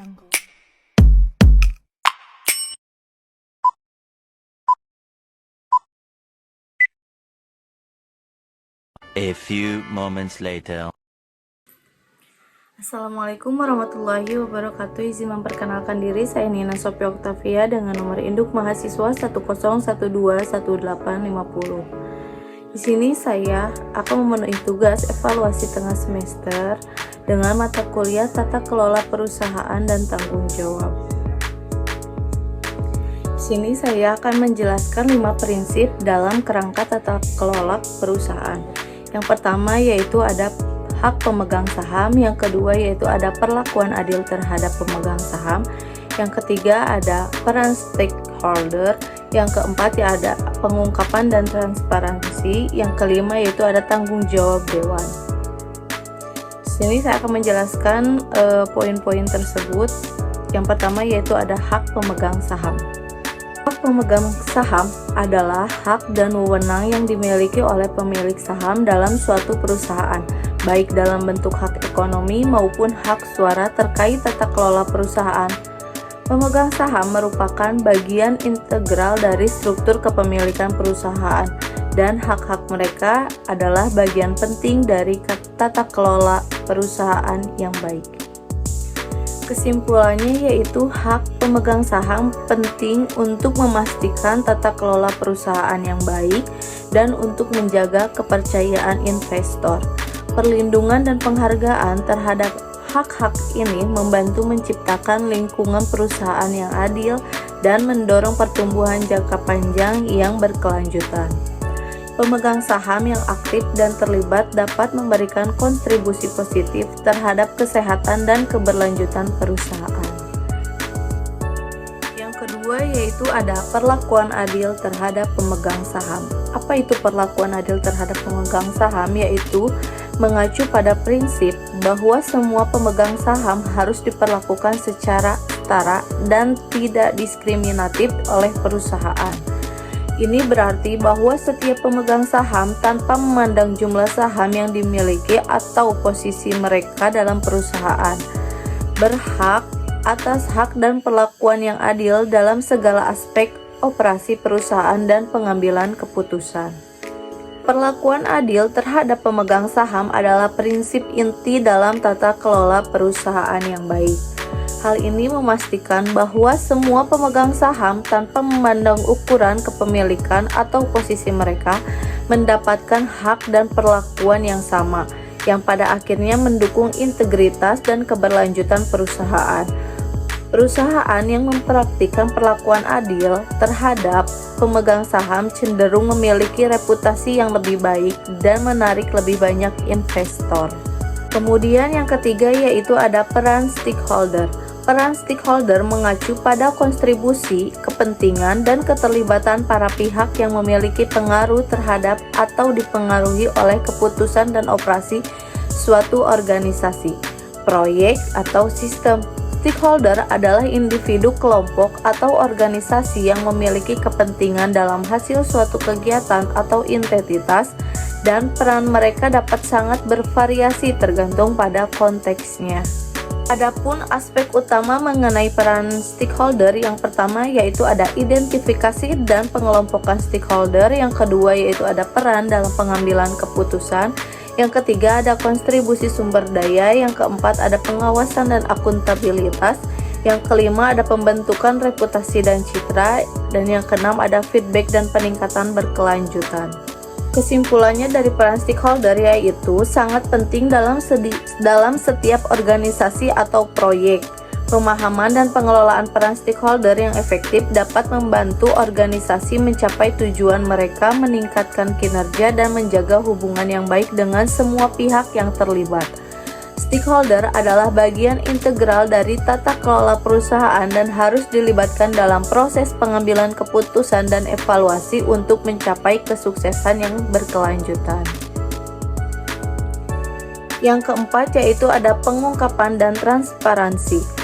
Jungle. A few moments later. Assalamualaikum warahmatullahi wabarakatuh. Izin memperkenalkan diri, saya Nina Sophia Octavia dengan nomor induk mahasiswa 101211850. Di sini saya akan memenuhi tugas evaluasi tengah semester dengan mata kuliah Tata Kelola Perusahaan dan Tanggung Jawab. Di sini saya akan menjelaskan 5 prinsip dalam kerangka tata kelola perusahaan. Yang pertama yaitu ada hak pemegang saham, yang kedua yaitu ada perlakuan adil terhadap pemegang saham, yang ketiga ada peran stakeholder, yang keempat ya ada pengungkapan dan transparansi, yang kelima yaitu ada tanggung jawab dewan. Di sini saya akan menjelaskan poin-poin tersebut. Yang pertama yaitu ada hak pemegang saham. Hak pemegang saham adalah hak dan wewenang yang dimiliki oleh pemilik saham dalam suatu perusahaan, baik dalam bentuk hak ekonomi maupun hak suara terkait tata kelola perusahaan. Pemegang saham merupakan bagian integral dari struktur kepemilikan perusahaan, dan hak-hak mereka adalah bagian penting dari tata kelola perusahaan yang baik. Kesimpulannya yaitu hak pemegang saham penting untuk memastikan tata kelola perusahaan yang baik dan untuk menjaga kepercayaan investor. Perlindungan dan penghargaan terhadap hak-hak ini membantu menciptakan lingkungan perusahaan yang adil dan mendorong pertumbuhan jangka panjang yang berkelanjutan. Pemegang saham yang aktif dan terlibat dapat memberikan kontribusi positif terhadap kesehatan dan keberlanjutan perusahaan. Yang kedua yaitu ada perlakuan adil terhadap pemegang saham. Apa itu perlakuan adil terhadap pemegang saham? Yaitu mengacu pada prinsip bahwa semua pemegang saham harus diperlakukan secara setara dan tidak diskriminatif oleh perusahaan. Ini berarti bahwa setiap pemegang saham tanpa memandang jumlah saham yang dimiliki atau posisi mereka dalam perusahaan berhak atas hak dan perlakuan yang adil dalam segala aspek operasi perusahaan dan pengambilan keputusan. Perlakuan adil terhadap pemegang saham adalah prinsip inti dalam tata kelola perusahaan yang baik. Hal ini memastikan bahwa semua pemegang saham tanpa memandang ukuran kepemilikan atau posisi mereka mendapatkan hak dan perlakuan yang sama, yang pada akhirnya mendukung integritas dan keberlanjutan perusahaan. Perusahaan yang mempraktikkan perlakuan adil terhadap pemegang saham cenderung memiliki reputasi yang lebih baik dan menarik lebih banyak investor. Kemudian yang ketiga yaitu ada peran stakeholder. Peran stakeholder mengacu pada kontribusi, kepentingan, dan keterlibatan para pihak yang memiliki pengaruh terhadap atau dipengaruhi oleh keputusan dan operasi suatu organisasi, proyek, atau sistem. Stakeholder adalah individu, kelompok, atau organisasi yang memiliki kepentingan dalam hasil suatu kegiatan atau entitas, dan peran mereka dapat sangat bervariasi tergantung pada konteksnya. Adapun aspek utama mengenai peran stakeholder, yang pertama yaitu ada identifikasi dan pengelompokan stakeholder, yang kedua yaitu ada peran dalam pengambilan keputusan, yang ketiga ada kontribusi sumber daya, yang keempat ada pengawasan dan akuntabilitas, yang kelima ada pembentukan reputasi dan citra, dan yang keenam ada feedback dan peningkatan berkelanjutan. Kesimpulannya dari peran stakeholder yaitu sangat penting dalam setiap organisasi atau proyek. Pemahaman dan pengelolaan peran stakeholder yang efektif dapat membantu organisasi mencapai tujuan mereka, meningkatkan kinerja, dan menjaga hubungan yang baik dengan semua pihak yang terlibat. Stakeholder adalah bagian integral dari tata kelola perusahaan dan harus dilibatkan dalam proses pengambilan keputusan dan evaluasi untuk mencapai kesuksesan yang berkelanjutan. Yang keempat yaitu ada pengungkapan dan transparansi.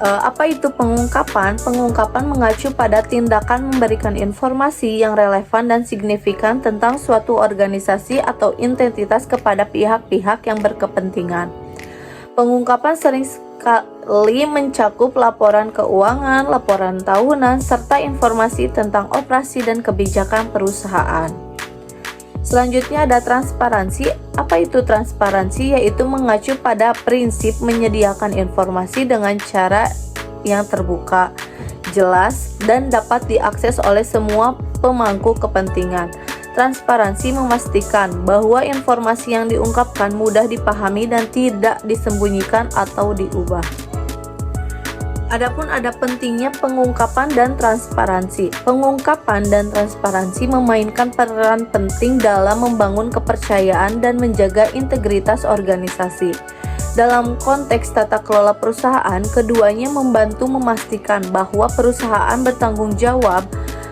Apa itu pengungkapan? Pengungkapan mengacu pada tindakan memberikan informasi yang relevan dan signifikan tentang suatu organisasi atau entitas kepada pihak-pihak yang berkepentingan. Pengungkapan mencakup laporan keuangan, laporan tahunan, serta informasi tentang operasi dan kebijakan perusahaan. Selanjutnya ada transparansi. Apa itu transparansi? Yaitu mengacu pada prinsip menyediakan informasi dengan cara yang terbuka, jelas, dan dapat diakses oleh semua pemangku kepentingan. Transparansi memastikan bahwa informasi yang diungkapkan mudah dipahami dan tidak disembunyikan atau diubah. Adapun ada pentingnya pengungkapan dan transparansi. Pengungkapan dan transparansi memainkan peran penting dalam membangun kepercayaan dan menjaga integritas organisasi. Dalam konteks tata kelola perusahaan, keduanya membantu memastikan bahwa perusahaan bertanggung jawab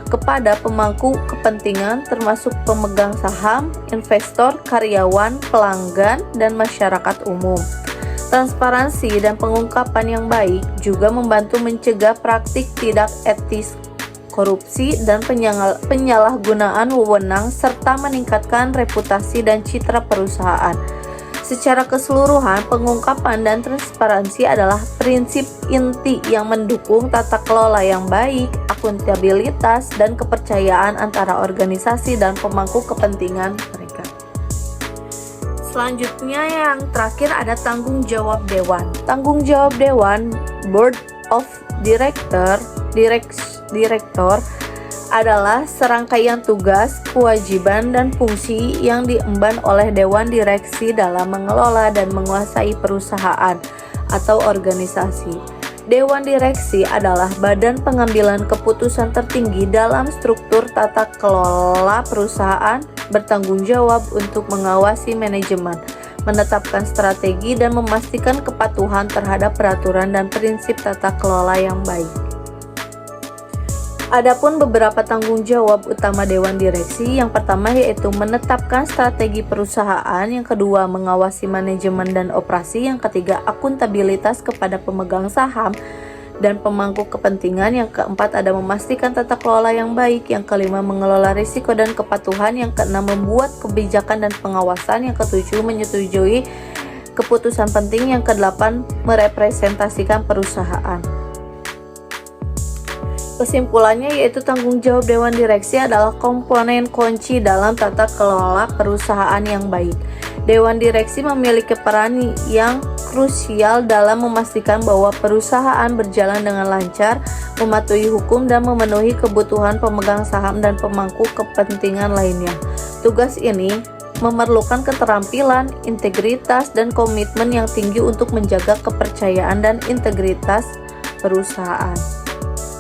kepada pemangku kepentingan termasuk pemegang saham, investor, karyawan, pelanggan, dan masyarakat umum. Transparansi dan pengungkapan yang baik juga membantu mencegah praktik tidak etis, korupsi, dan penyalahgunaan wewenang serta meningkatkan reputasi dan citra perusahaan. Secara keseluruhan, pengungkapan dan transparansi adalah prinsip inti yang mendukung tata kelola yang baik, akuntabilitas, dan kepercayaan antara organisasi dan pemangku kepentingan mereka. Selanjutnya yang terakhir ada tanggung jawab dewan. Tanggung jawab dewan, Board of Director adalah serangkaian tugas, kewajiban, dan fungsi yang diemban oleh Dewan Direksi dalam mengelola dan menguasai perusahaan atau organisasi. Dewan Direksi adalah badan pengambilan keputusan tertinggi dalam struktur tata kelola perusahaan, bertanggung jawab untuk mengawasi manajemen, menetapkan strategi, dan memastikan kepatuhan terhadap peraturan dan prinsip tata kelola yang baik. Adapun beberapa tanggung jawab utama Dewan Direksi, yang pertama yaitu menetapkan strategi perusahaan, yang kedua mengawasi manajemen dan operasi, yang ketiga akuntabilitas kepada pemegang saham dan pemangku kepentingan, yang keempat ada memastikan tata kelola yang baik, yang kelima mengelola risiko dan kepatuhan, yang keenam membuat kebijakan dan pengawasan, yang ketujuh menyetujui keputusan penting, yang kedelapan merepresentasikan perusahaan. Kesimpulannya yaitu tanggung jawab Dewan Direksi adalah komponen kunci dalam tata kelola perusahaan yang baik. Dewan Direksi memiliki peran yang krusial dalam memastikan bahwa perusahaan berjalan dengan lancar, mematuhi hukum, dan memenuhi kebutuhan pemegang saham dan pemangku kepentingan lainnya. Tugas ini memerlukan keterampilan, integritas, dan komitmen yang tinggi untuk menjaga kepercayaan dan integritas perusahaan.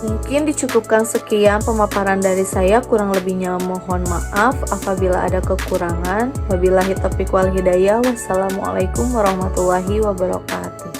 Mungkin dicukupkan sekian pemaparan dari saya, kurang lebihnya mohon maaf apabila ada kekurangan. Wabillahi taufiq wal hidayah. Wassalamualaikum warahmatullahi wabarakatuh.